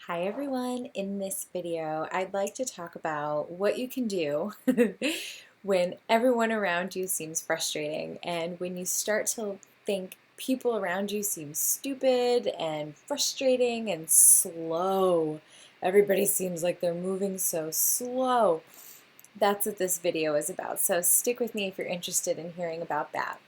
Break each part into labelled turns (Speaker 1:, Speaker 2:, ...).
Speaker 1: Hi everyone, in this video I'd like to talk about what you can do when everyone around you seems frustrating and when you start to think people around you seem stupid and frustrating and slow. Everybody seems like they're moving so slow. That's what this video is about, so stick with me if you're interested in hearing about that.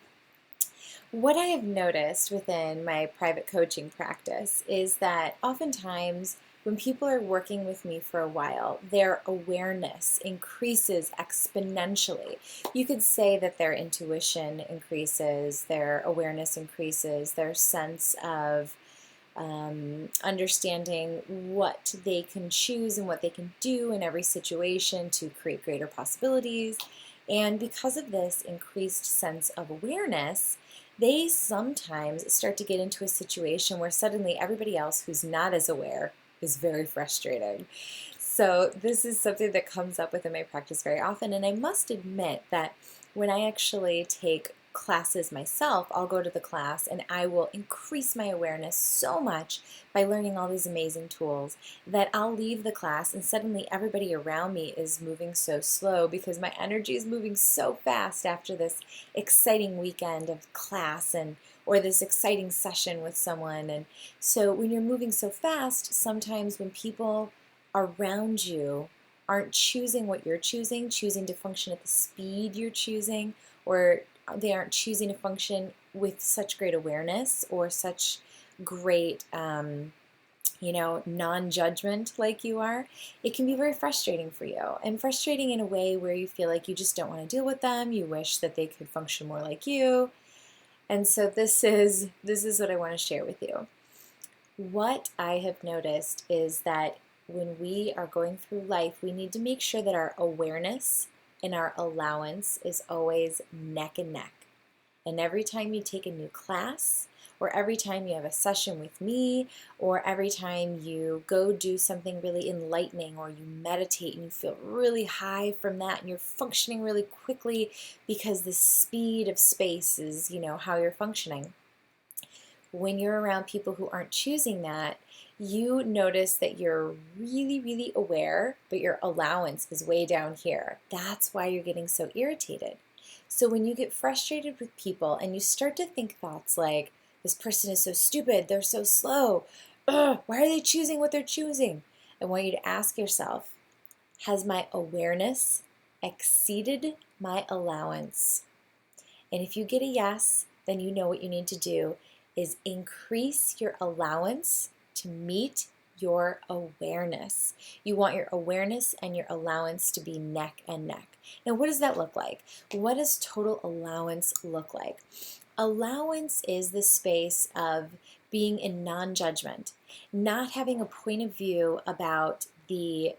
Speaker 1: What I have noticed within my private coaching practice is that oftentimes when people are working with me for a while, their awareness increases exponentially. You could say that their intuition increases, their awareness increases, their sense of understanding what they can choose and what they can do in every situation to create greater possibilities. And because of this increased sense of awareness, they sometimes start to get into a situation where suddenly everybody else who's not as aware is very frustrating. So this is something that comes up within my practice very often, and I must admit that when I actually take classes myself, I'll go to the class and I will increase my awareness so much by learning all these amazing tools that I'll leave the class and suddenly everybody around me is moving so slow because my energy is moving so fast after this exciting weekend of class and or this exciting session with someone. And so when you're moving so fast, sometimes when people around you aren't choosing what you're choosing to function at the speed you're choosing, or they aren't choosing to function with such great awareness or such great, non-judgment like you are, it can be very frustrating for you. And frustrating in a way where you feel like you just don't want to deal with them. You wish that they could function more like you. And so this is what I want to share with you. What I have noticed is that when we are going through life, we need to make sure that our awareness and our allowance is always neck and neck. And every time you take a new class, or every time you have a session with me, or every time you go do something really enlightening, or you meditate and you feel really high from that and you're functioning really quickly because the speed of space is, how you're functioning. When you're around people who aren't choosing that, you notice that you're really, really aware, but your allowance is way down here. That's why you're getting so irritated. So when you get frustrated with people and you start to think thoughts like, this person is so stupid, they're so slow, ugh, why are they choosing what they're choosing? I want you to ask yourself, has my awareness exceeded my allowance? And if you get a yes, then you know what you need to do is increase your allowance to meet your awareness. You want your awareness and your allowance to be neck and neck. Now, what does that look like? What does total allowance look like? Allowance is the space of being in non-judgment, not having a point of view about the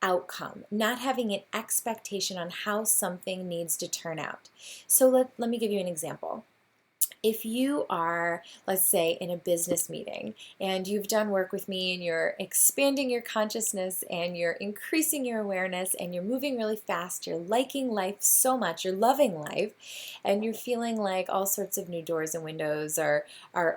Speaker 1: outcome, not having an expectation on how something needs to turn out. So let me give you an example. If you are, let's say, in a business meeting and you've done work with me and you're expanding your consciousness and you're increasing your awareness and you're moving really fast, you're liking life so much, you're loving life, and you're feeling like all sorts of new doors and windows are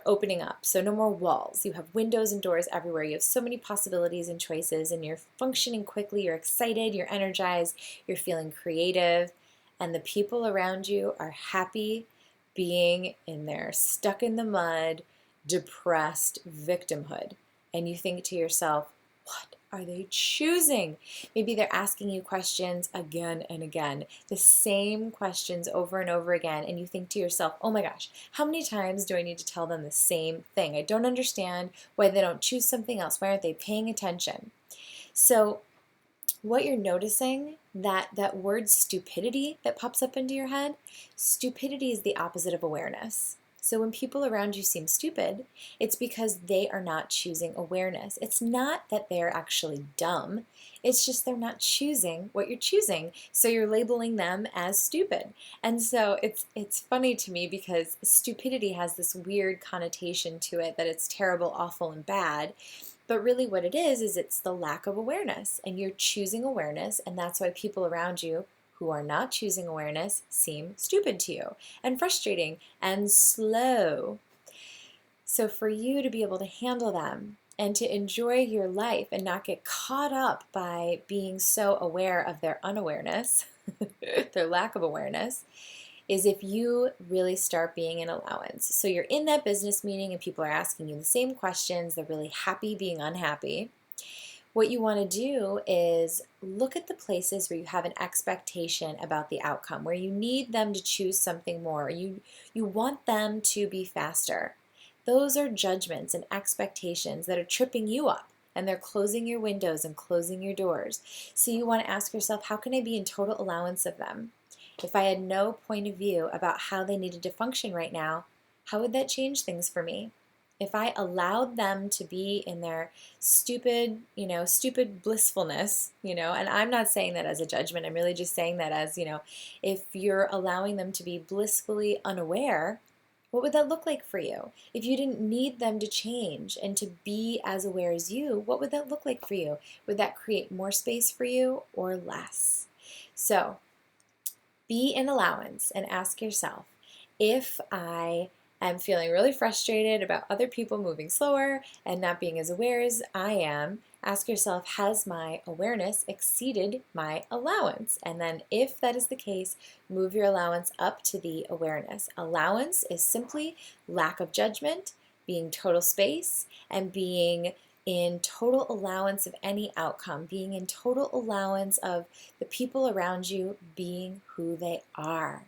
Speaker 1: opening up. So no more walls. You have windows and doors everywhere. You have so many possibilities and choices and you're functioning quickly, you're excited, you're energized, you're feeling creative, and the people around you are happy being in there, stuck in the mud, depressed victimhood. And you think to yourself, what are they choosing? Maybe they're asking you questions again and again, the same questions over and over again. And you think to yourself, oh my gosh, how many times do I need to tell them the same thing? I don't understand why they don't choose something else. Why aren't they paying attention? So what you're noticing, that word stupidity that pops up into your head, stupidity is the opposite of awareness. So when people around you seem stupid, it's because they are not choosing awareness. It's not that they're actually dumb. It's just they're not choosing what you're choosing. So you're labeling them as stupid. And so it's funny to me because stupidity has this weird connotation to it that it's terrible, awful, and bad. But really what it is it's the lack of awareness, and you're choosing awareness, and that's why people around you who are not choosing awareness seem stupid to you and frustrating and slow. So for you to be able to handle them and to enjoy your life and not get caught up by being so aware of their unawareness, their lack of awareness, is if you really start being an allowance. So you're in that business meeting and people are asking you the same questions, they're really happy being unhappy. What you want to do is look at the places where you have an expectation about the outcome, where you need them to choose something more, you want them to be faster. Those are judgments and expectations that are tripping you up, and they're closing your windows and closing your doors. So you want to ask yourself, how can I be in total allowance of them? If I had no point of view about how they needed to function right now, how would that change things for me? If I allowed them to be in their stupid, stupid blissfulness, and I'm not saying that as a judgment, I'm really just saying that as, if you're allowing them to be blissfully unaware, what would that look like for you? If you didn't need them to change and to be as aware as you, what would that look like for you? Would that create more space for you or less? So be in allowance and ask yourself, if I am feeling really frustrated about other people moving slower and not being as aware as I am, ask yourself, has my awareness exceeded my allowance? And then if that is the case, move your allowance up to the awareness. Allowance is simply lack of judgment, being total space, and being in total allowance of any outcome, being in total allowance of the people around you being who they are.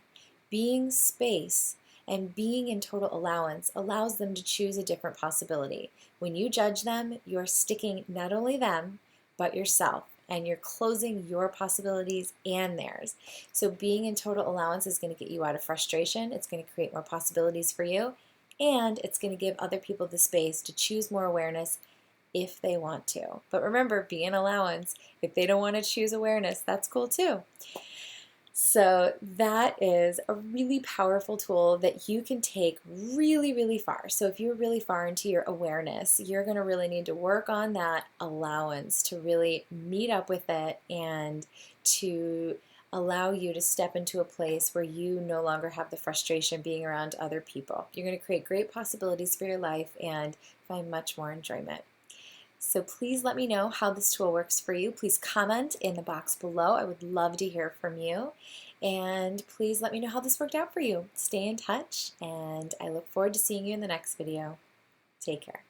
Speaker 1: Being space and being in total allowance allows them to choose a different possibility. When you judge them, you're sticking not only them, but yourself, and you're closing your possibilities and theirs. So being in total allowance is going to get you out of frustration. It's going to create more possibilities for you, and it's going to give other people the space to choose more awareness if they want to. But remember, be an allowance. If they don't want to choose awareness, that's cool too. So that is a really powerful tool that you can take really, really far. So if you're really far into your awareness, you're going to really need to work on that allowance to really meet up with it and to allow you to step into a place where you no longer have the frustration being around other people. You're going to create great possibilities for your life and find much more enjoyment. So please let me know how this tool works for you. Please comment in the box below. I would love to hear from you. And please let me know how this worked out for you. Stay in touch, and I look forward to seeing you in the next video. Take care.